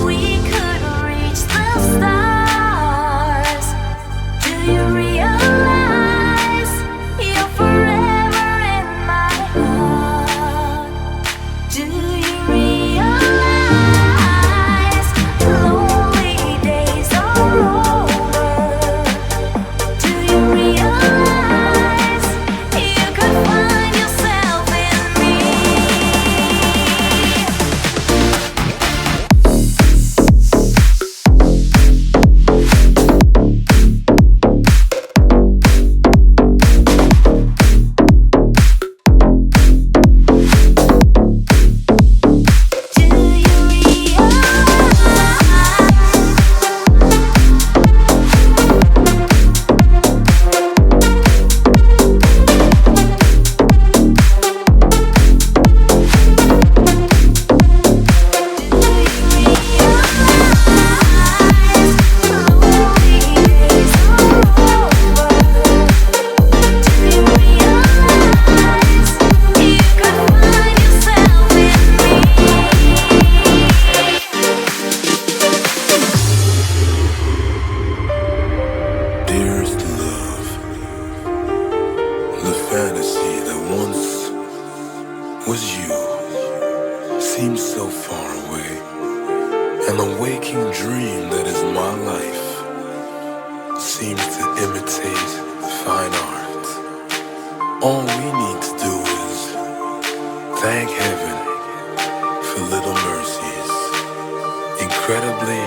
We could reach the stars. Do you realize you're forever in my heart? Do you realize lonely days are over? Do you realize you could find yourself in me? Dearest love, the fantasy that once was you seems so far away, and the waking dream that is my life seems to imitate fine art. All we need to do is thank heaven for little mercies, incredibly